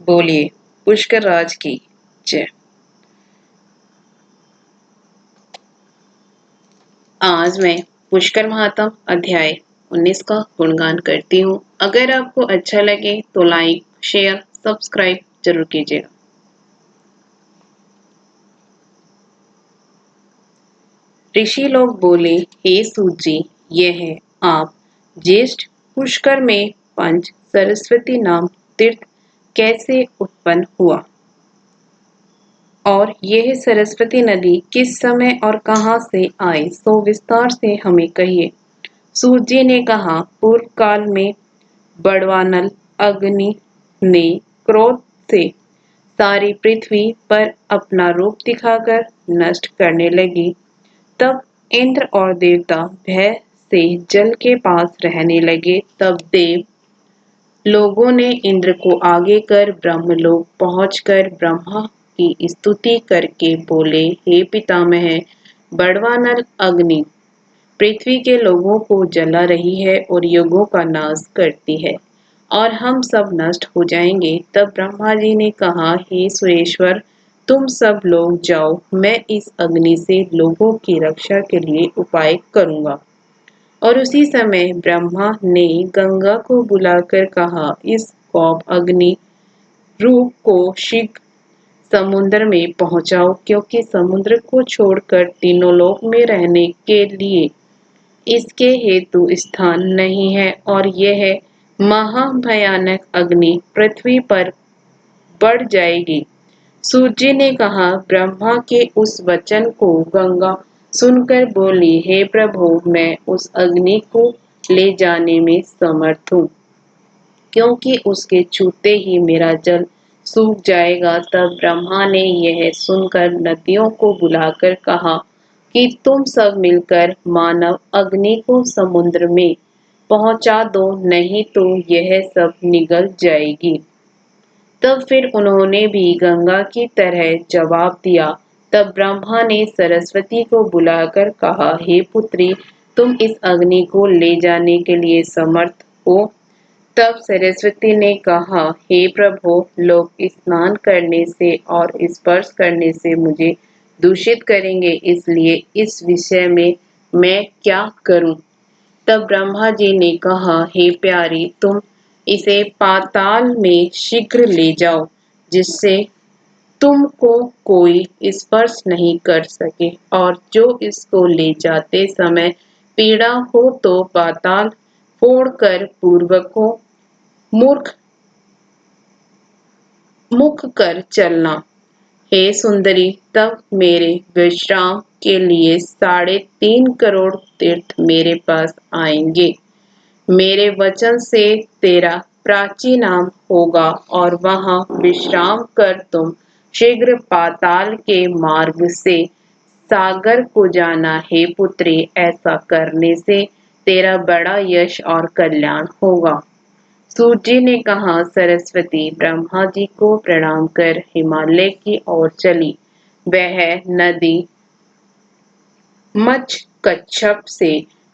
बोलिए पुष्कर राज की जय। आज मैं पुष्कर महात्म अध्याय 19 का गुणगान करती हूँ। अगर आपको अच्छा लगे तो लाइक शेयर सब्सक्राइब जरूर कीजिएगा। ऋषि लोग बोले, हे सूत जी, यह है आप ज्येष्ठ पुष्कर में पंच सरस्वती नाम तीर्थ कैसे उत्पन्न हुआ और यह सरस्वती नदी किस समय और कहां से आई, सो विस्तार से हमें कहिए। सूत जी ने कहा, पूर्व काल में बड़वानल अग्नि ने क्रोध से सारी पृथ्वी पर अपना रूप दिखाकर नष्ट करने लगी। तब इंद्र और देवता भय से जल के पास रहने लगे। तब देव लोगों ने इंद्र को आगे कर ब्रह्मलोक पहुंचकर ब्रह्मा की स्तुति करके बोले, हे पितामह, बड़वानल अग्नि पृथ्वी के लोगों को जला रही है और युगों का नाश करती है और हम सब नष्ट हो जाएंगे। तब ब्रह्मा जी ने कहा, हे सुरेश्वर, तुम सब लोग जाओ, मैं इस अग्नि से लोगों की रक्षा के लिए उपाय करूंगा। और उसी समय ब्रह्मा ने गंगा को बुलाकर कहा, इस कौप अग्नि रूप को शीघ्र समुद्र में पहुंचाओ, क्योंकि समुद्र को छोड़कर तीनों लोक में रहने के लिए इसके हेतु स्थान नहीं है और यह महाभयानक अग्नि पृथ्वी पर बढ़ जाएगी। सूर्य ने कहा, ब्रह्मा के उस वचन को गंगा सुनकर बोली, हे प्रभु, मैं उस अग्नि को ले जाने में समर्थ हूँ, क्योंकि उसके छूते ही मेरा जल सूख जाएगा। तब ब्रह्मा ने यह सुनकर नदियों को बुलाकर कहा कि तुम सब मिलकर मानव अग्नि को समुद्र में पहुंचा दो, नहीं तो यह सब निगल जाएगी। तब फिर उन्होंने भी गंगा की तरह जवाब दिया। तब ब्रह्मा ने सरस्वती को बुलाकर कहा, हे पुत्री, तुम इस अग्नि को ले जाने के लिए समर्थ हो। तब सरस्वती ने कहा, हे प्रभु, लोग स्नान करने से और स्पर्श करने से मुझे दूषित करेंगे, इसलिए इस विषय में मैं क्या करूं। तब ब्रह्मा जी ने कहा, हे प्यारी, तुम इसे पाताल में शीघ्र ले जाओ, जिससे तुमको कोई स्पर्श नहीं कर सके, और जो इसको ले जाते समय पीड़ा हो तो पाताल फोड़कर पूर्वकों मुख कर चलना। हे सुंदरी, तब मेरे विश्राम के लिए 3.5 करोड़ तीर्थ मेरे पास आएंगे। मेरे वचन से तेरा प्राची नाम होगा और वहां विश्राम कर तुम शीघ्र पाताल के मार्ग से सागर को जाना। हे पुत्री, ऐसा करने से तेरा बड़ा यश और कल्याण होगा। सूर्य ने कहा, सरस्वती ब्रह्मा जी को प्रणाम कर हिमालय की ओर चली। वह नदी मच्छ कच्छप से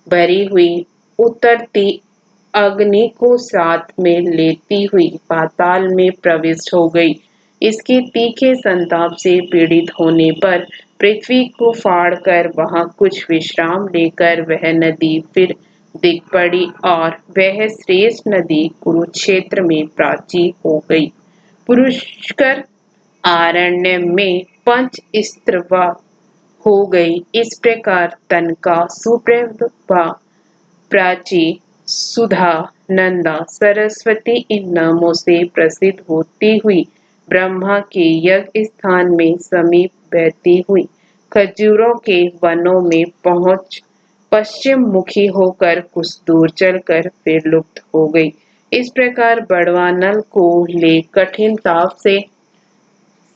भरी हुई उतरती अग्नि को साथ में लेती हुई पाताल में प्रविष्ट हो गई। इसके तीखे संताप से पीड़ित होने पर पृथ्वी को फाड़कर वहां कुछ विश्राम लेकर वह नदी फिर दिख पड़ी और वह श्रेष्ठ नदी कुरुक्षेत्र में प्राची हो गई। पुष्कर आरण्य में पंच स्त्रवा हो गई। इस प्रकार तनका, सुप्रभा, प्राची, सुधा, नंदा, सरस्वती इन नामों से प्रसिद्ध होती हुई ब्रह्मा के यज्ञ स्थान में समीप बहती हुई खजूरों के वनों में पहुंच पश्चिम मुखी होकर कुछ दूर चलकर फिर लुप्त हो गई। इस प्रकार बड़वानल को ले कठिन ताप से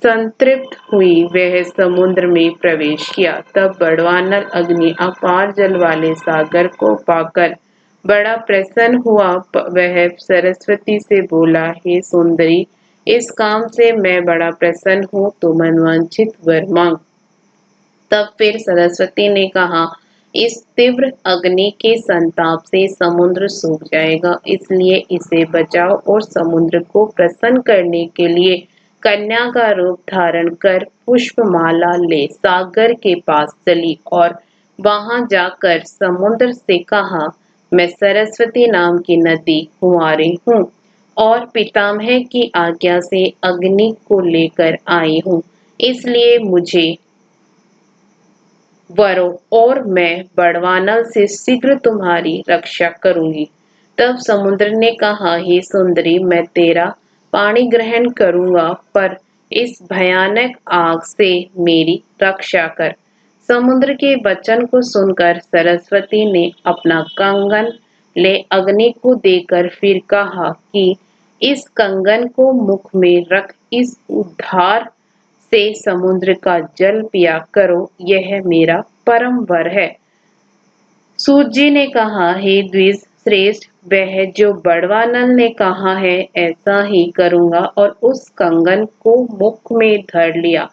संतृप्त हुई वह समुद्र में प्रवेश किया। तब बड़वानल अग्नि अपार जल वाले सागर को पाकर बड़ा प्रसन्न हुआ। वह सरस्वती से बोला, हे सुंदरी, इस काम से मैं बड़ा प्रसन्न हूँ, तो मनवांछित वर मांग। तब फिर सरस्वती ने कहा, इस तीव्र अग्नि के संताप से समुद्र सूख जाएगा, इसलिए इसे बचाओ और समुद्र को प्रसन्न करने के लिए कन्या का रूप धारण कर पुष्पमाला ले सागर के पास चली और वहां जाकर समुद्र से कहा, मैं सरस्वती नाम की नदी कुंवारी हूँ और पितामह की आज्ञा से अग्नि को लेकर आई हूँ, इसलिए मुझे वरो और मैं बड़वानल से शीघ्र तुम्हारी रक्षा करूंगी। तब समुद्र ने कहा, हे सुंदरी, मैं तेरा पानी ग्रहण करूंगा, पर इस भयानक आग से मेरी रक्षा कर। समुद्र के वचन को सुनकर सरस्वती ने अपना कंगन ले अग्नि को देकर फिर कहा कि इस कंगन को मुख में रख इस उद्धार से समुद्र का जल पिया करो, यह मेरा परम वर है। सूत जी ने कहा, हे द्विज श्रेष्ठ, वह जो बड़वानल ने कहा है ऐसा ही करूंगा और उस कंगन को मुख में धर लिया।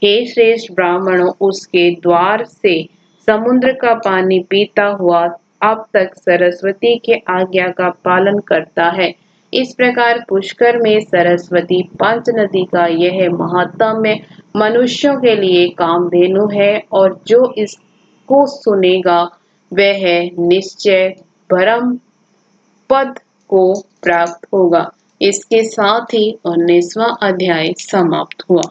हे श्रेष्ठ ब्राह्मणों, उसके द्वार से समुद्र का पानी पीता हुआ अब तक सरस्वती के आज्ञा का पालन करता है। इस प्रकार पुष्कर में सरस्वती पंच नदी का यह महात्म्य मनुष्यों के लिए कामधेनु है और जो इसको सुनेगा वह निश्चय परम पद को प्राप्त होगा। इसके साथ ही 19वां अध्याय समाप्त हुआ।